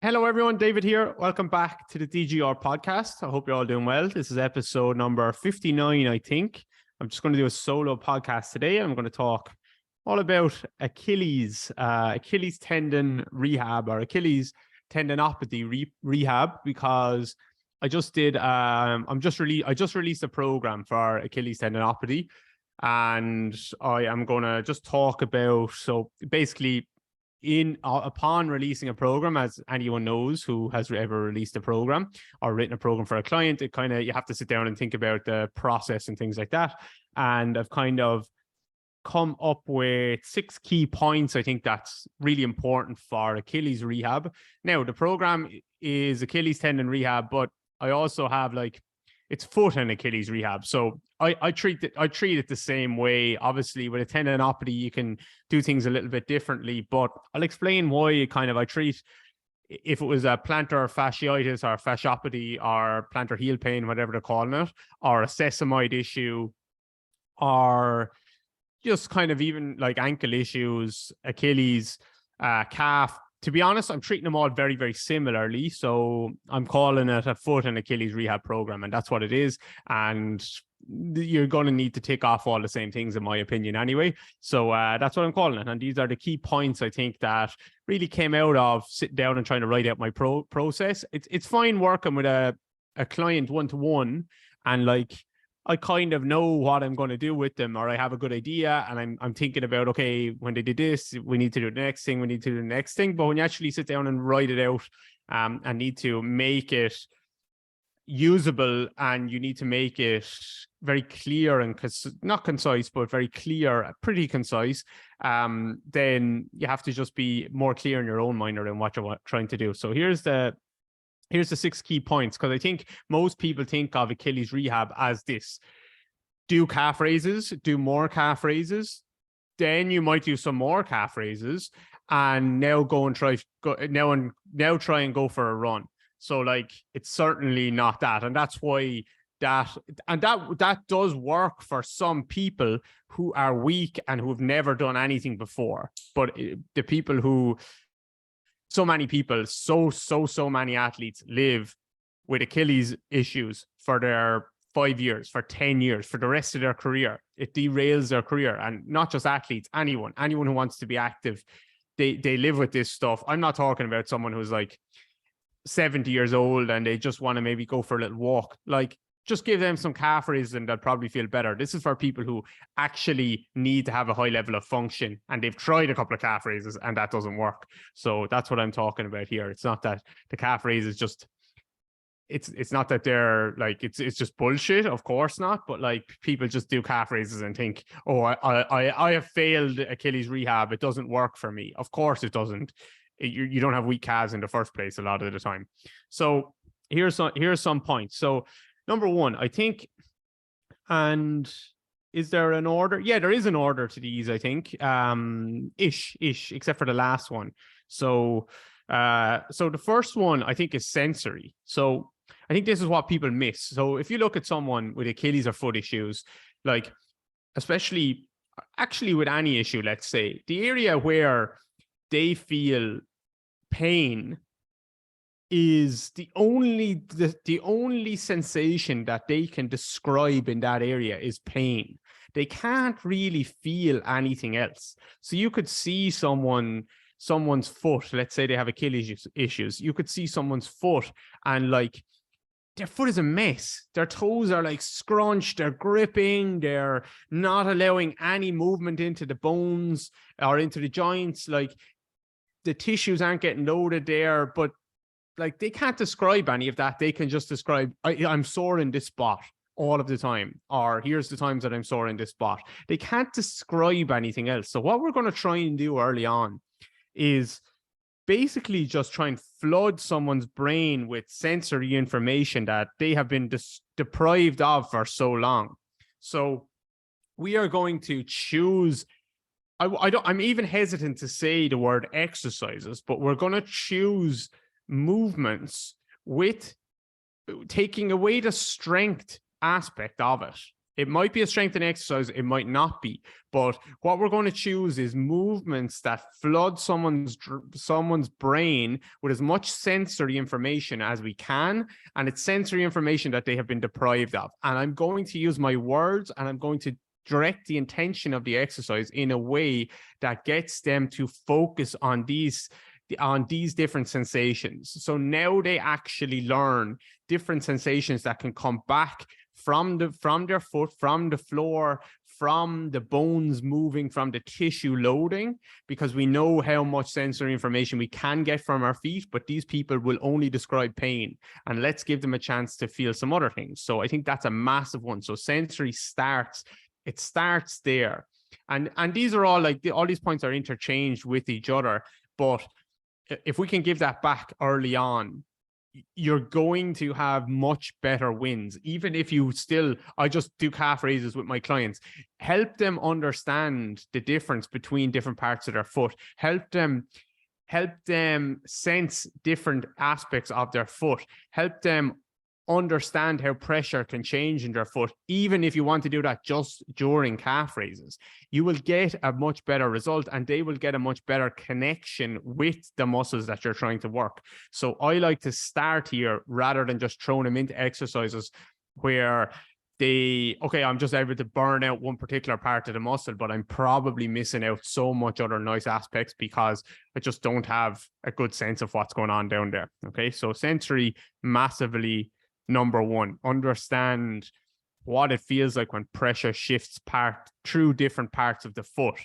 Hello, everyone. David here. Welcome back to the DGR podcast. I hope you're all doing well. This is episode number 59, I think. I'm just going to do a solo podcast today. I'm going to talk all about Achilles tendon rehab or Achilles tendinopathy rehab because I just did. I just released a program for Achilles tendinopathy, and I am going to just talk about. So basically, upon releasing a program, as anyone knows who has ever released a program or written a program for a client, you have to sit down and think about the process and things like that. And I've kind of come up with 6 key points I think that's really important for Achilles rehab. Now, the program is Achilles tendon rehab, but I also have it's foot and Achilles rehab. So I treat it the same way. Obviously, with a tendinopathy, you can do things a little bit differently, but I'll explain why I treat, if it was a plantar fasciitis or fasciopathy or plantar heel pain, whatever they're calling it, or a sesamoid issue, or just kind of even like ankle issues, Achilles, calf. To be honest, I'm treating them all very, very similarly. So I'm calling it a foot and Achilles rehab program, and that's what it is. And you're going to need to tick off all the same things, in my opinion, anyway. So that's what I'm calling it. And these are the key points I think that really came out of sitting down and trying to write out my process. It's fine working with a client one-to-one, and I kind of know what I'm going to do with them, or I have a good idea, and I'm thinking about, okay, when they did this, we need to do the next thing, we need to do the next thing. But when you actually sit down and write it out, and need to make it usable, and you need to make it very clear and not concise, but very clear, pretty concise, then you have to just be more clear in your own mind around what you're trying to do. So here's the 6 key points, because I think most people think of Achilles rehab as this: do calf raises, do more calf raises, then you might do some more calf raises, and now try and go for a run. So it's certainly not that, and that's why that does work for some people who are weak and who have never done anything before. But the people who so many athletes live with Achilles issues for their 5 years, for 10 years, for the rest of their career. It derails their career. And not just athletes, anyone who wants to be active, they live with this stuff. I'm not talking about someone who's 70 years old and they just want to maybe go for a little walk. Just give them some calf raises and they'll probably feel better. This is for people who actually need to have a high level of function, and they've tried a couple of calf raises and that doesn't work. So that's what I'm talking about here. It's not that the calf raise is just, it's not that they're it's just bullshit. Of course not. But people just do calf raises and think, oh, I have failed Achilles rehab. It doesn't work for me. Of course it doesn't. You don't have weak calves in the first place a lot of the time. So here's some points. So number one, I think, and is there an order? Yeah, there is an order to these, I think, ish, except for the last one. So the first one I think is sensory. So I think this is what people miss. So if you look at someone with Achilles or foot issues, especially actually with any issue, let's say, the area where they feel pain is the only sensation that they can describe in that area is pain. They can't really feel anything else. So you could see someone's foot, let's say they have Achilles issues. You could see someone's foot and their foot is a mess. Their toes are scrunched, they're gripping, they're not allowing any movement into the bones or into the joints. The tissues aren't getting loaded there, but they can't describe any of that. They can just describe, I'm sore in this spot all of the time, or here's the times that I'm sore in this spot. They can't describe anything else. So what we're going to try and do early on is basically just try and flood someone's brain with sensory information that they have been deprived of for so long. So we are going to choose, I'm even hesitant to say the word exercises, but we're going to choose movements with taking away the strength aspect of it It might be a strengthening exercise, it might not be. But what we're going to choose is movements that flood someone's brain with as much sensory information as we can. And it's sensory information that they have been deprived of. And I'm going to use my words, and I'm going to direct the intention of the exercise in a way that gets them to focus on these different sensations. So now they actually learn different sensations that can come back from their foot, from the floor, from the bones moving, from the tissue loading, because we know how much sensory information we can get from our feet, but these people will only describe pain, and let's give them a chance to feel some other things. So I think that's a massive one. So sensory starts there. And these are all like, all these points are interchanged with each other, but if we can give that back early on, you're going to have much better wins. Even if you still, I just do calf raises with my clients, help them understand the difference between different parts of their foot, help them sense different aspects of their foot, help them understand how pressure can change in their foot. Even if you want to do that just during calf raises, you will get a much better result, and they will get a much better connection with the muscles that you're trying to work. So I like to start here rather than just throwing them into exercises where I'm just able to burn out one particular part of the muscle, but I'm probably missing out so much other nice aspects because I just don't have a good sense of what's going on down there. Okay, so sensory, massively number one. Understand what it feels like when pressure shifts through different parts of the foot.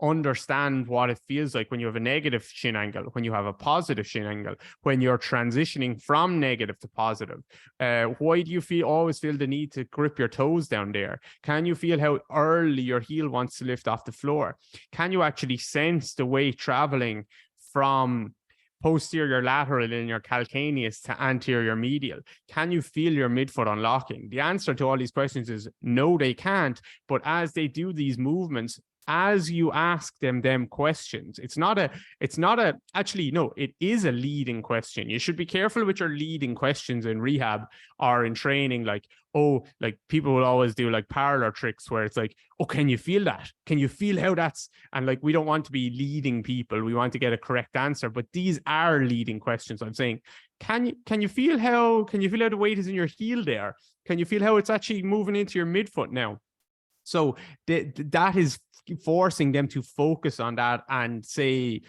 Understand what it feels like when you have a negative shin angle, when you have a positive shin angle, when you're transitioning from negative to positive. Why do you always feel the need to grip your toes down there? Can you feel how early your heel wants to lift off the floor? Can you actually sense the weight traveling from posterior lateral in your calcaneus to anterior medial? Can you feel your midfoot unlocking? The answer to all these questions is no, they can't. But as they do these movements, as you ask them questions, it is a leading question. You should be careful with your leading questions in rehab or in training. Like people will always do like parlor tricks where it's like, oh, can you feel that? Can you feel how that's, and like, we don't want to be leading people. We want to get a correct answer, but these are leading questions. I'm saying, can you feel how the weight is in your heel there? Can you feel how it's actually moving into your midfoot now? So that is forcing them to focus on that and say,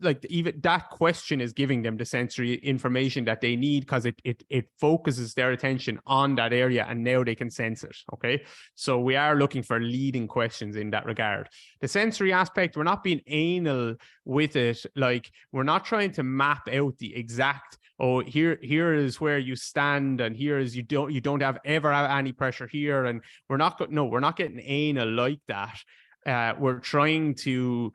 like, even that question is giving them the sensory information that they need, because it focuses their attention on that area, and now they can sense it. Okay, so we are looking for leading questions in that regard. The sensory aspect, we're not being anal with it. Like, we're not trying to map out the exact, oh, here is where you stand, and here is you don't ever have any pressure here, and we're not getting anal like that. We're trying to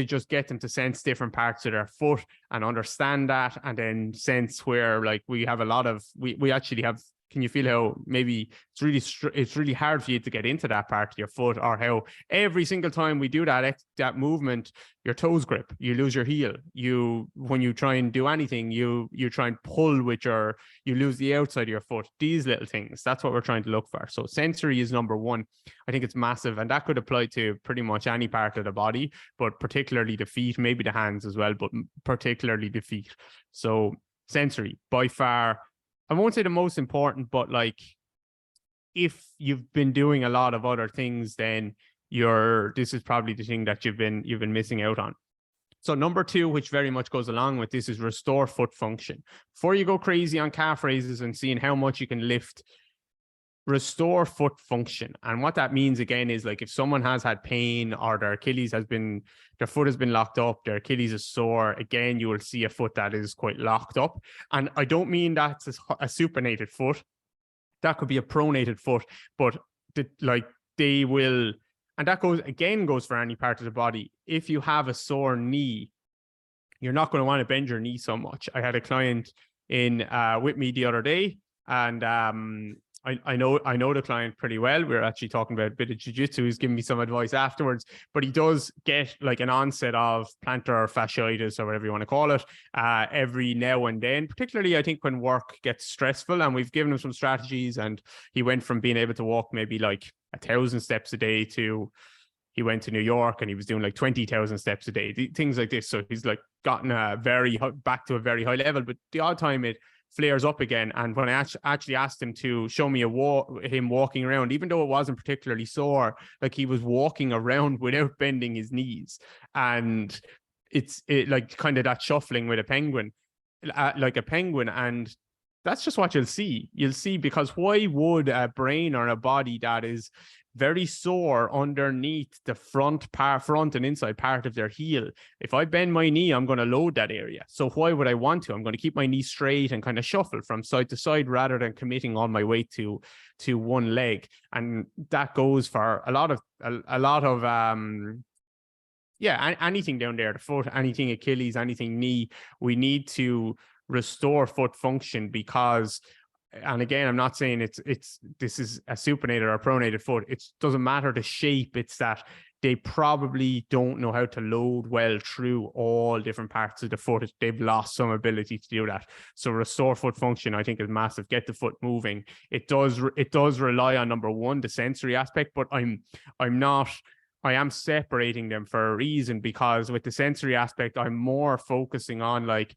just get them to sense different parts of their foot and understand that, and then sense where, like, we have a lot of, we actually have, can you feel how maybe it's really hard for you to get into that part of your foot, or how every single time we do that movement, your toes grip, you lose your heel. When you try and do anything, you try and pull with you lose the outside of your foot. These little things, that's what we're trying to look for. So sensory is number one. I think it's massive, and that could apply to pretty much any part of the body, but particularly the feet, maybe the hands as well, but particularly the feet. So sensory, by far, I won't say the most important, but like, if you've been doing a lot of other things, then this is probably the thing that you've been missing out on. So number two, which very much goes along with this, is restore foot function. Before you go crazy on calf raises and seeing how much you can lift, restore foot function. And what that means, again, is like, if someone has had pain, or their foot has been locked up, their Achilles is sore, again, you will see a foot that is quite locked up. And I don't mean that's a supinated foot. That could be a pronated foot, but they will, and that goes for any part of the body. If you have a sore knee, you're not going to want to bend your knee so much. I had a client with me the other day, and I know the client pretty well. We were actually talking about a bit of jiu-jitsu. He's giving me some advice afterwards, but he does get like an onset of plantar fasciitis or whatever you want to call it every now and then, particularly I think when work gets stressful. And we've given him some strategies, and he went from being able to walk maybe like 1,000 steps a day to he went to New York and he was doing like 20,000 steps a day, things like this. So he's like gotten back to a very high level, but the odd time it flares up again. And when I actually asked him to show me him walking around, even though it wasn't particularly sore, like he was walking around without bending his knees. And it's like kind of that shuffling with a penguin, like a penguin. And that's just what you'll see. You'll see, because why would a brain or a body that is very sore underneath the front and inside part of their heel, if I bend my knee, I'm going to load that area. So why would I want to? I'm going to keep my knee straight and kind of shuffle from side to side rather than committing all my weight to one leg. And that goes for a lot of anything down there, the foot, anything Achilles, anything knee. We need to restore foot function, because, and again, I'm not saying this is a supinated or a pronated foot. It doesn't matter the shape. It's that they probably don't know how to load well through all different parts of the foot. They've lost some ability to do that. So restore foot function, I think, is massive. Get the foot moving. It does rely on, number one, the sensory aspect, but I am separating them for a reason, because with the sensory aspect, I'm more focusing on like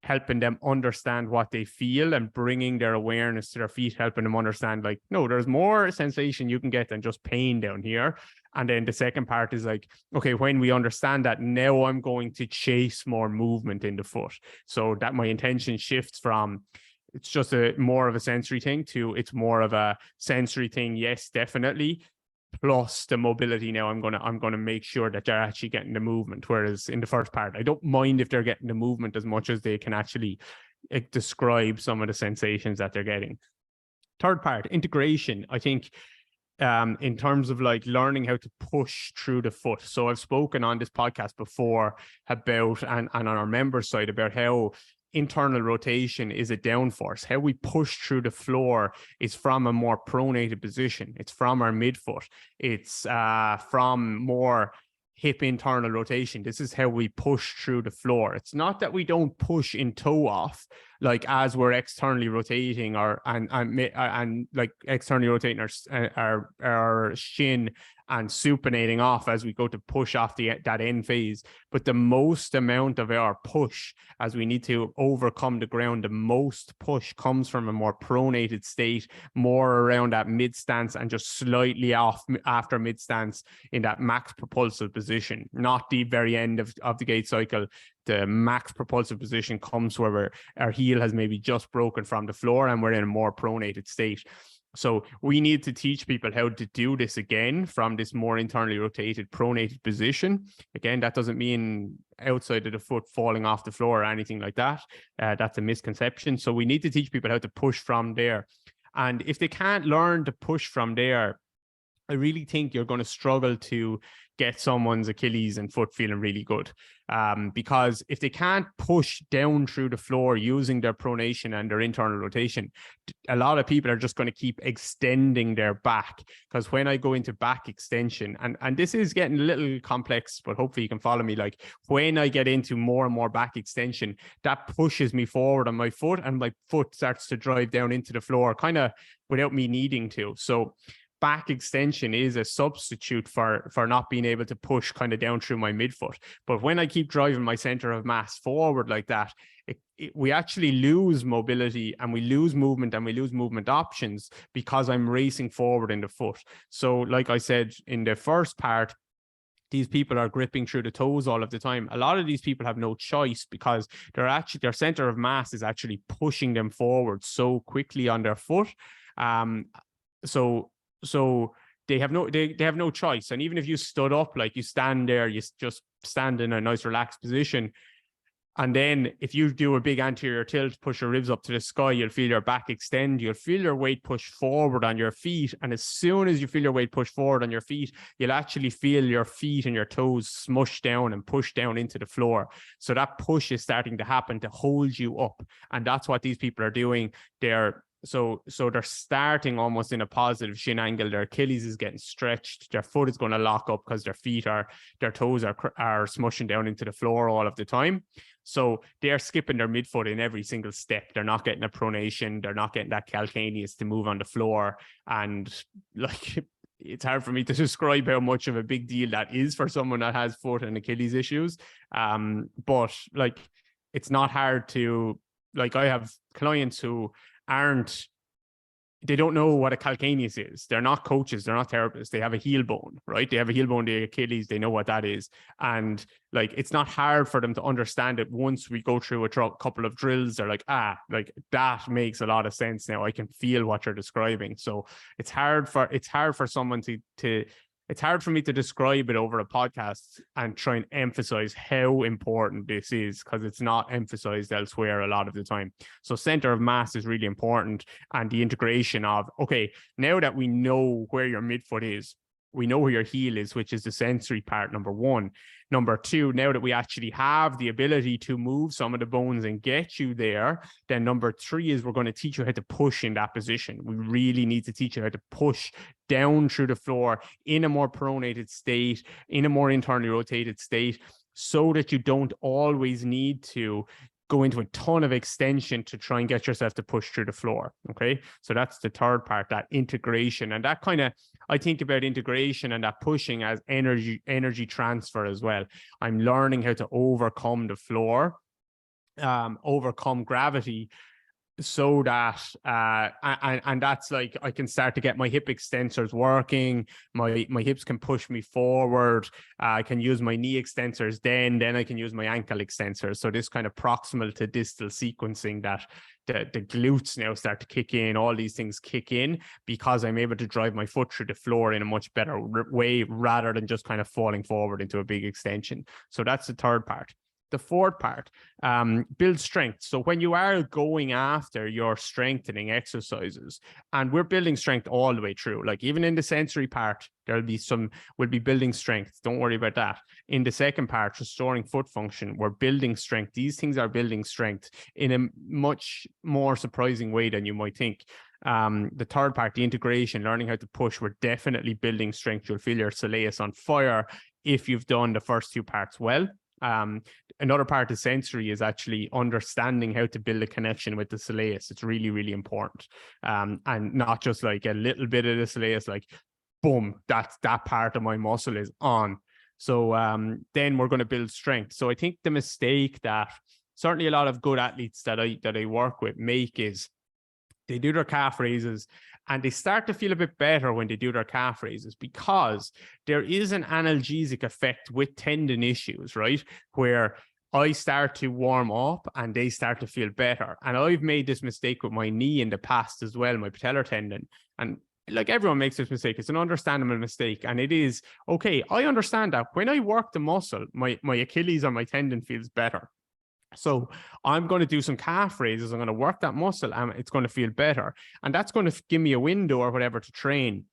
helping them understand what they feel and bringing their awareness to their feet, helping them understand like, no, there's more sensation you can get than just pain down here. And then the second part is like, okay, when we understand that, now I'm going to chase more movement in the foot, so that my intention shifts from it's just more of a sensory thing to it's more of a sensory thing. Yes, definitely. Plus the mobility. Now I'm gonna make sure that they're actually getting the movement. Whereas in the first part, I don't mind if they're getting the movement as much as they can actually describe some of the sensations that they're getting. Third part, integration. I think in terms of like learning how to push through the foot. So I've spoken on this podcast before about, and on our member side, about how internal rotation is a downforce. How we push through the floor is from a more pronated position. It's from our midfoot. It's from more hip internal rotation. This is how we push through the floor. It's not that we don't push in toe off, like as we're externally rotating and like externally rotating our shin and supinating off as we go to push off that end phase. But the most amount of our push, as we need to overcome the ground, the most push comes from a more pronated state, more around that mid stance and just slightly off after mid stance in that max propulsive position, not the very end of the gait cycle. The max propulsive position comes where our heel has maybe just broken from the floor and we're in a more pronated state. So we need to teach people how to do this again from this more internally rotated, pronated position. Again, that doesn't mean outside of the foot falling off the floor or anything like that. That's a misconception. So we need to teach people how to push from there. And if they can't learn to push from there, I really think you're going to struggle to get someone's Achilles and foot feeling really good. Because if they can't push down through the floor using their pronation and their internal rotation, a lot of people are just going to keep extending their back. Because when I go into back extension, and this is getting a little complex, but hopefully you can follow me. Like when I get into more and more back extension, that pushes me forward on my foot and my foot starts to drive down into the floor kind of without me needing to. So back extension is a substitute for not being able to push kind of down through my midfoot. But when I keep driving my center of mass forward like that, we actually lose mobility and we lose movement and we lose movement options because I'm racing forward in the foot. So like I said in the first part, these people are gripping through the toes all of the time. A lot of these people have no choice because their center of mass is actually pushing them forward so quickly on their foot. So they have no choice. And even if you stood up, like you stand there, you just stand in a nice relaxed position. And then if you do a big anterior tilt, push your ribs up to the sky, you'll feel your back extend, you'll feel your weight push forward on your feet. And as soon as you feel your weight push forward on your feet, you'll actually feel your feet and your toes smush down and push down into the floor. So that push is starting to happen to hold you up. And that's what these people are doing. They're So they're starting almost in a positive shin angle. Their Achilles is getting stretched. Their foot is going to lock up because their toes are smushing down into the floor all of the time. So they're skipping their midfoot in every single step. They're not getting a pronation. They're not getting that calcaneus to move on the floor. And like, it's hard for me to describe how much of a big deal that is for someone that has foot and Achilles issues. But like, it's not hard to, like, I have clients who they don't know what a calcaneus is. They're not coaches. They're not therapists. They have a heel bone, right? They have a heel bone, the Achilles. They know what that is. And like, it's not hard for them to understand it. Once we go through a couple of drills, they're like, like that makes a lot of sense now. I can feel what you're describing. So it's hard for someone it's hard for me to describe it over a podcast and try and emphasize how important this is, because it's not emphasized elsewhere a lot of the time. So center of mass is really important, and the integration of, okay, now that we know where your midfoot is, we know where your heel is, which is the sensory part, number one. Number two, now that we actually have the ability to move some of the bones and get you there, then number three is we're going to teach you how to push in that position. We really need to teach you how to push down through the floor in a more pronated state, in a more internally rotated state, so that you don't always need to go into a ton of extension to try and get yourself to push through the floor. Okay. So that's the third part, that integration. And that kind of, I think about integration and that pushing as energy transfer as well. I'm learning how to overcome the floor, overcome gravity, so that and that's like, I can start to get my hip extensors working, my hips can push me forward, I can use my knee extensors, then I can use my ankle extensors. So this kind of proximal to distal sequencing, that the glutes now start to kick in, all these things kick in, because I'm able to drive my foot through the floor in a much better way, rather than just kind of falling forward into a big extension. So that's the third part. The fourth part, build strength. So when you are going after your strengthening exercises, and we're building strength all the way through, like even in the sensory part, we'll be building strength. Don't worry about that. In the second part, restoring foot function, we're building strength. These things are building strength in a much more surprising way than you might think. The third part, the integration, learning how to push, we're definitely building strength. You'll feel your soleus on fire if you've done the first two parts well. Another part of sensory is actually understanding how to build a connection with the soleus. It's really, really important. And not just like a little bit of the soleus, like, boom, that part of my muscle is on. So then we're going to build strength. So I think the mistake that certainly a lot of good athletes that I work with make is they do their calf raises and they start to feel a bit better when they do their calf raises, because there is an analgesic effect with tendon issues, right? Where I start to warm up and they start to feel better. And I've made this mistake with my knee in the past as well, my patellar tendon. And like, everyone makes this mistake. It's an understandable mistake. And it is, okay, I understand that when I work the muscle, my Achilles or my tendon feels better. So I'm going to do some calf raises. I'm going to work that muscle and it's going to feel better. And that's going to give me a window or whatever to train.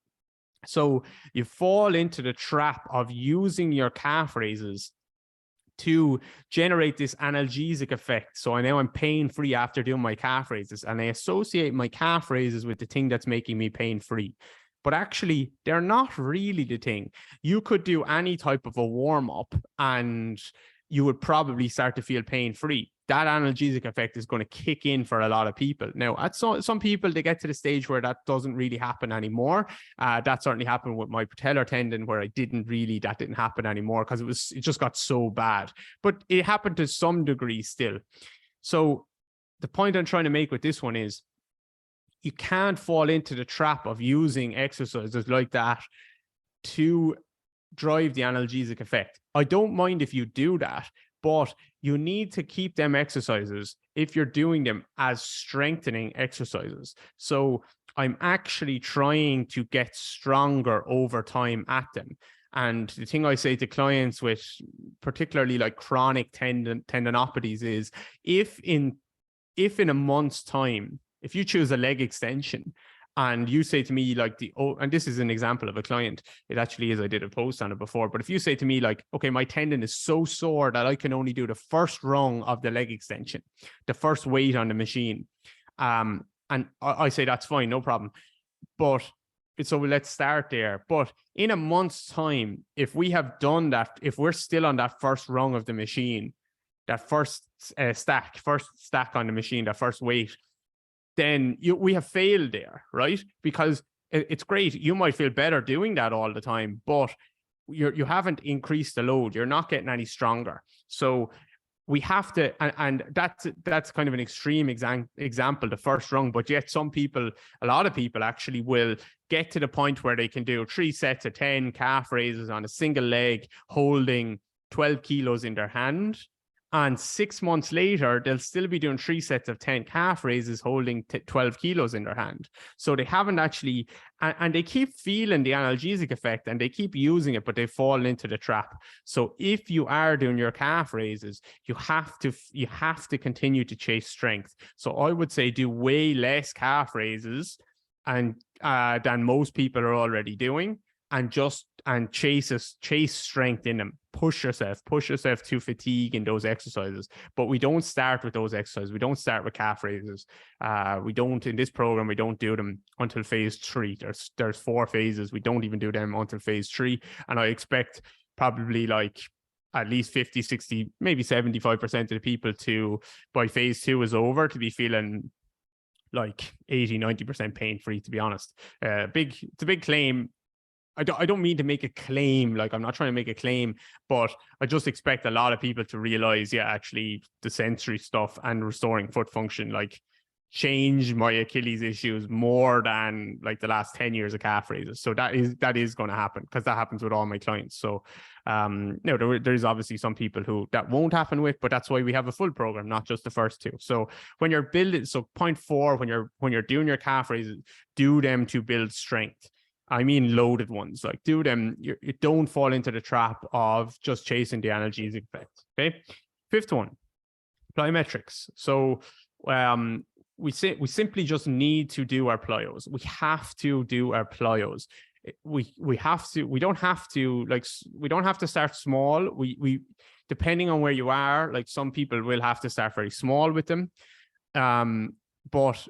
So you fall into the trap of using your calf raises to generate this analgesic effect. So I know I'm pain-free after doing my calf raises, and I associate my calf raises with the thing that's making me pain-free. But actually, they're not really the thing. You could do any type of a warm-up and you would probably start to feel pain-free. That analgesic effect is going to kick in for a lot of people. Now, at some people, they get to the stage where that doesn't really happen anymore. That certainly happened with my patellar tendon, where that didn't happen anymore because it just got so bad. But it happened to some degree still. So the point I'm trying to make with this one is, you can't fall into the trap of using exercises like that to drive the analgesic effect. I don't mind if you do that, but you need to keep them exercises, if you're doing them, as strengthening exercises. So I'm actually trying to get stronger over time at them. And the thing I say to clients with particularly like chronic tendinopathies is, if in a month's time, if you choose a leg extension and you say to me like and this is an example of a client, it actually is, I did a post on it before, but if you say to me like, okay, my tendon is so sore that I can only do the first rung of the leg extension, the first weight on the machine, And I say that's fine, no problem. But so let's start there. But in a month's time, if we have done that, if we're still on that first rung of the machine, that first stack on the machine, that first weight, then we have failed there, right? Because it's great. You might feel better doing that all the time, but you haven't increased the load. You're not getting any stronger. So we have to, and that's kind of an extreme example, the first rung, but yet a lot of people actually will get to the point where they can do 3 sets of 10 calf raises on a single leg, holding 12 kilos in their hand. And 6 months later, they'll still be doing 3 sets of 10 calf raises, holding 12 kilos in their hand. So they haven't actually, and they keep feeling the analgesic effect and they keep using it, but they fall into the trap. So if you are doing your calf raises, you have to continue to chase strength. So I would say do way less calf raises and than most people are already doing, and chase strength in them. Push yourself to fatigue in those exercises. But we don't start with those exercises. We don't start with calf raises. We don't, in this program, we don't do them until phase 3. There's 4 phases. We don't even do them until phase 3. And I expect probably like at least 50, 60, maybe 75% of the people to, by phase 2 is over, to be feeling like 80, 90% pain free, to be honest. It's a big claim. I don't mean to make a claim, like I'm not trying to make a claim, but I just expect a lot of people to realize, yeah, actually the sensory stuff and restoring foot function, like, changed my Achilles issues more than like the last 10 years of calf raises. So that is going to happen, because that happens with all my clients. So no, there's obviously some people who that won't happen with, but that's why we have a full program, not just the first 2. So when you're building, so point 4, when you're doing your calf raises, do them to build strength. I mean loaded ones, like do them. You don't fall into the trap of just chasing the analgesic effect. Okay. 5th one, plyometrics. So we simply just need to do our plyos. We have to do our plyos. We don't have to start small. We depending on where you are, like some people will have to start very small with them. But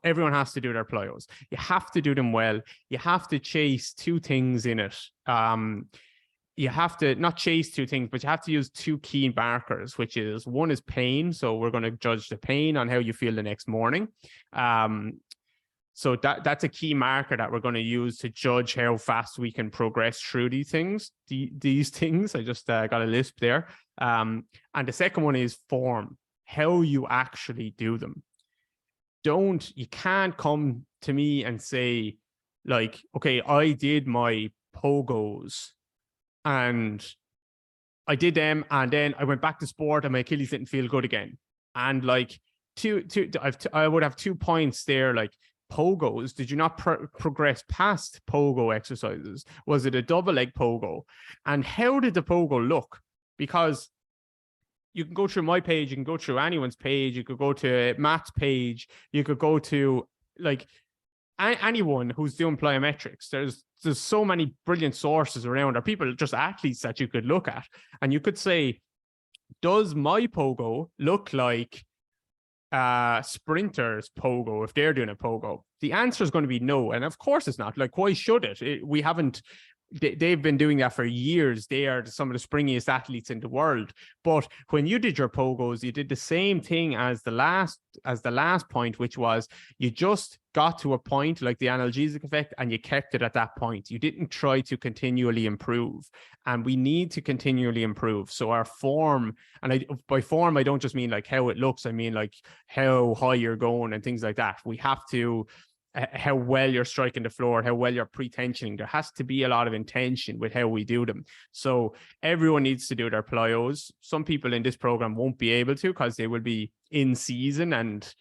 everyone has to do their plyos. You have to do them well. You have to chase 2 things in it. You have to not chase 2 things, but you have to use 2 key markers, which is, one is pain. So we're going to judge the pain on how you feel the next morning. So that's a key marker that we're going to use to judge how fast we can progress through these things. These things, I just got a lisp there. And the second one is form, how you actually do them. You can't come to me and say, like, okay, I did my pogos and I did them, and then I went back to sport and my Achilles didn't feel good again. And like I would have 2 points there, like, pogos, did you not progress past pogo exercises? Was it a double leg pogo? And how did the pogo look? Because you can go through my page, you can go through anyone's page, you could go to Matt's page, you could go to like anyone who's doing plyometrics. There's so many brilliant sources around, or people, just athletes that you could look at, and you could say, does my pogo look like sprinters pogo if they're doing a pogo? The answer is going to be no, and of course it's not. Like, why should it? We haven't. They've been doing that for years. They are some of the springiest athletes in the world. But when you did your pogos, you did the same thing as the last point, which was you just got to a point, like the analgesic effect, and you kept it at that point. You didn't try to continually improve, and we need to continually improve. So our form, and by form I don't just mean like how it looks, I mean like how high you're going and things like that. We have to, how well you're striking the floor, how well you're pre-tensioning. There has to be a lot of intention with how we do them. So everyone needs to do their plyos. Some people in this program won't be able to because they will be in season and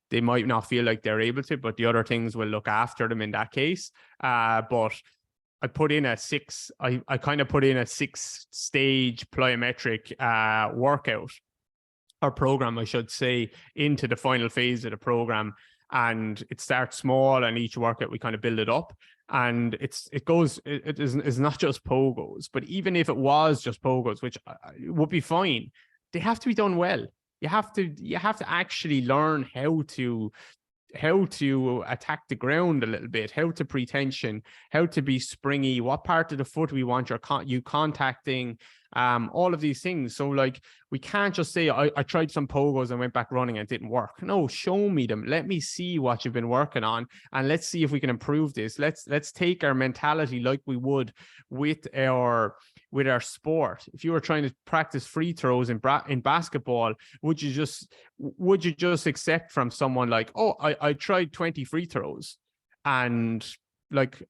they might not feel like they're able to, but the other things will look after them in that case. But I put in a 6 stage plyometric workout, or program, I should say, into the final phase of the program. And it starts small, and each workout we kind of build it up, and it's not just pogos. But even if it was just pogos, which would be fine, they have to be done well. You have to actually learn how to how to attack the ground a little bit, how to pre-tension, how to be springy, what part of the foot we want you contacting, all of these things. So like, we can't just say, I tried some pogos and went back running and it didn't work. No, show me them. Let me see what you've been working on, and let's see if we can improve this. Let's take our mentality like we would with our sport. If you were trying to practice free throws in basketball, would you just accept from someone like, oh, I tried 20 free throws and like,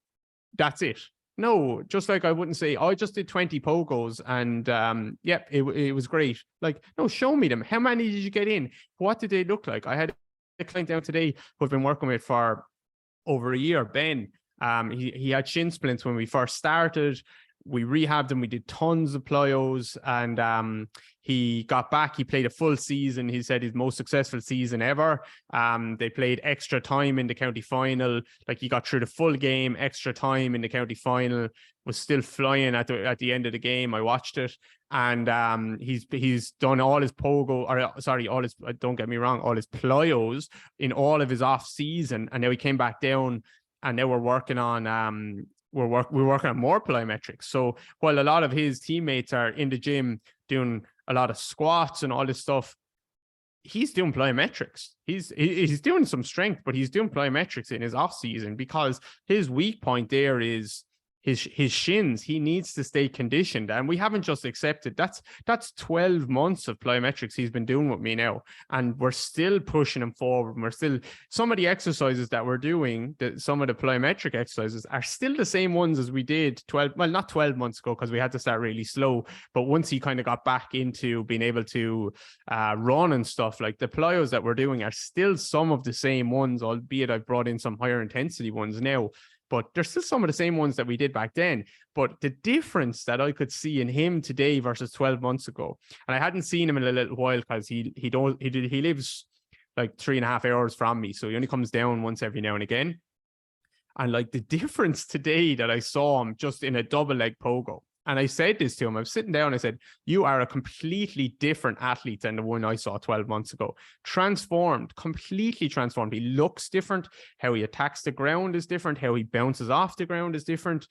that's it? No, just like I wouldn't say, oh, I just did 20 pogos and it was great. Like, no, show me them. How many did you get in? What did they look like? I had a client down today who I've been working with for over a year, Ben. He had shin splints when we first started. We rehabbed him. We did tons of plyos, and he got back. He played a full season. He said his most successful season ever. They played extra time in the county final. Like, he got through the full game, extra time in the county final, was still flying at the end of the game. I watched it, and he's done all his don't get me wrong, all his plyos in all of his off season, and now he came back down, and now we're working on we're working on more plyometrics. So while a lot of his teammates are in the gym doing a lot of squats and all this stuff, he's doing plyometrics. He's doing some strength, but he's doing plyometrics in his off season, because his weak point there is his shins. He needs to stay conditioned, and we haven't just accepted that's 12 months of plyometrics he's been doing with me now, and we're still pushing him forward. And we're still, some of the exercises that we're doing, some of the plyometric exercises are still the same ones as we did not 12 months ago, because we had to start really slow. But once he kind of got back into being able to run and stuff, like, the plyos that we're doing are still some of the same ones, albeit I've brought in some higher intensity ones now. But there's still some of the same ones that we did back then. But the difference that I could see in him today versus 12 months ago, and I hadn't seen him in a little while, because he lives like 3.5 hours from me, so he only comes down once every now and again. And like, the difference today that I saw him just in a double leg pogo, and I said this to him, I was sitting down, I said, you are a completely different athlete than the one I saw 12 months ago. Transformed, completely transformed. He looks different. How he attacks the ground is different. How he bounces off the ground is different.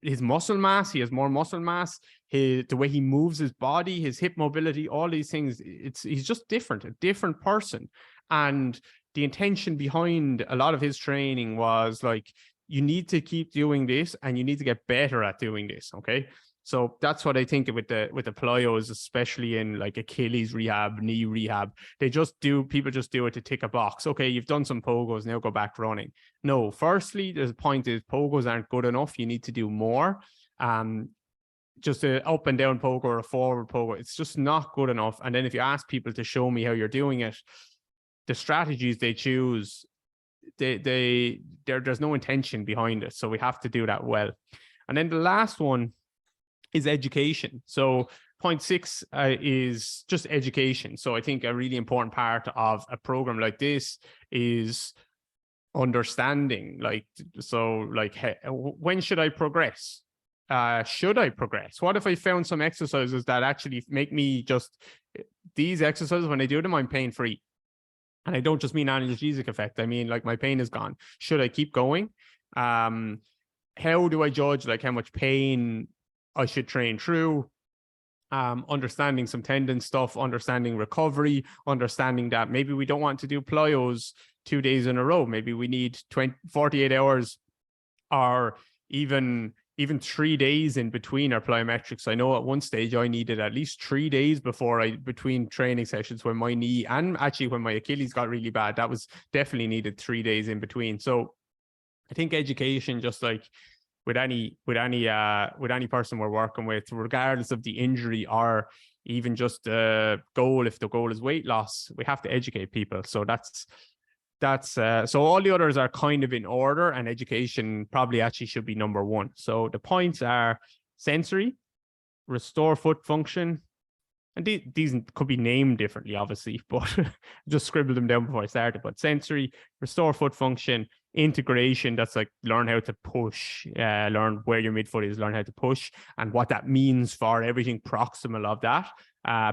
His muscle mass, he has more muscle mass. The way he moves his body, his hip mobility, all these things, he's just different, a different person. And the intention behind a lot of his training was like, you need to keep doing this, and you need to get better at doing this. Okay. So that's what I think with the plyos, especially in like Achilles rehab, knee rehab. People just do it to tick a box. Okay, you've done some pogos, now go back running. No, firstly, the point is pogos aren't good enough. You need to do more. Just an up and down pogo or a forward pogo, it's just not good enough. And then if you ask people to show me how you're doing it, the strategies they choose, there's no intention behind it. So we have to do that well. And then the last one is education. So point 6 is just education. So I think a really important part of a program like this is understanding, like, when should I progress? Should I progress? What if I found some exercises that actually make me these exercises, when I do them, I'm pain free? And I don't just mean analgesic effect. I mean, like, my pain is gone. Should I keep going? How do I judge like how much pain I should train through? Understanding some tendon stuff, understanding recovery, understanding that maybe we don't want to do plyos 2 days in a row. Maybe we need 48 hours, or even 3 days in between our plyometrics. I know at one stage I needed at least 3 days between training sessions, when my knee, and actually when my Achilles got really bad, that was definitely needed 3 days in between. So I think education, just like with any person we're working with, regardless of the injury or even just the goal, if the goal is weight loss, we have to educate people. So that's so all the others are kind of in order, and education probably actually should be number 1. So the points are sensory, restore foot function, and these could be named differently, obviously, but just scribbled them down before I started. But sensory, restore foot function, integration, that's like learn how to push, learn where your midfoot is, learn how to push, and what that means for everything proximal of that.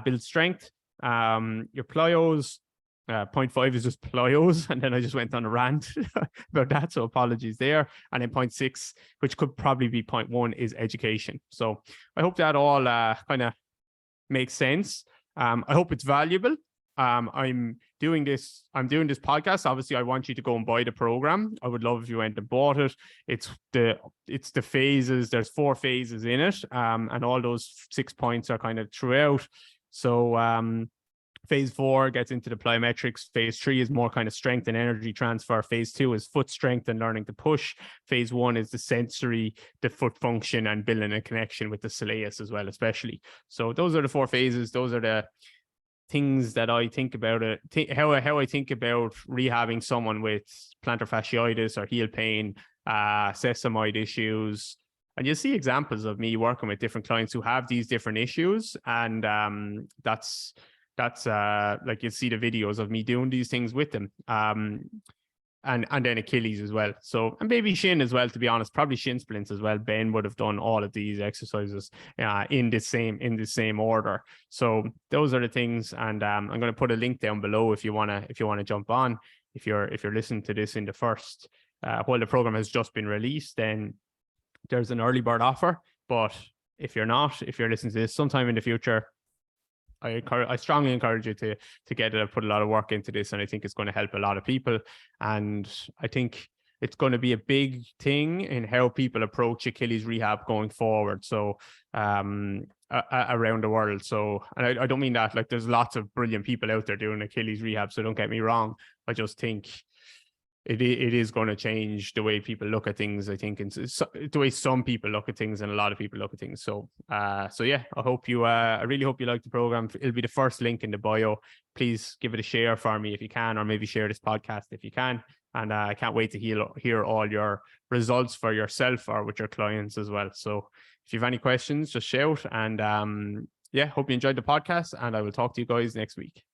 Build strength, your plyos, 0.5 is just plyos, and then I just went on a rant about that, so apologies there. And then 0.6, which could probably be 0.1, is education. So I hope that all kind of makes sense. I hope it's valuable. I'm doing this podcast. Obviously, I want you to go and buy the program. I would love if you went and bought it. It's the phases. There's 4 phases in it, and all those 6 points are kind of throughout. So phase 4 gets into the plyometrics. Phase 3 is more kind of strength and energy transfer. Phase 2 is foot strength and learning to push. Phase 1 is the sensory, the foot function, and building a connection with the soleus as well, especially. So those are the 4 phases. Those are the things that I think about how I think about rehabbing someone with plantar fasciitis or heel pain, sesamoid issues. And you'll see examples of me working with different clients who have these different issues. And that's like, you'll see the videos of me doing these things with them. And then Achilles as well. So, and maybe shin as well, to be honest, probably shin splints as well. Ben would have done all of these exercises in the same order. So those are the things. And I'm going to put a link down below if you want to jump on. If you're listening to this in the first, while the program has just been released, then there's an early bird offer. But if you're listening to this sometime in the future, I strongly encourage you to get it. I've put a lot of work into this, and I think it's going to help a lot of people. And I think it's going to be a big thing in how people approach Achilles rehab going forward. So around the world. So, and I don't mean that like there's lots of brilliant people out there doing Achilles rehab, so don't get me wrong. I just think it is going to change the way people look at things, I think, and the way some people look at things and a lot of people look at things. So yeah, I really hope you like the program. It'll be the first link in the bio. Please give it a share for me if you can, or maybe share this podcast if you can. And I can't wait to hear all your results for yourself or with your clients as well. So if you have any questions, just shout. And yeah, hope you enjoyed the podcast, and I will talk to you guys next week.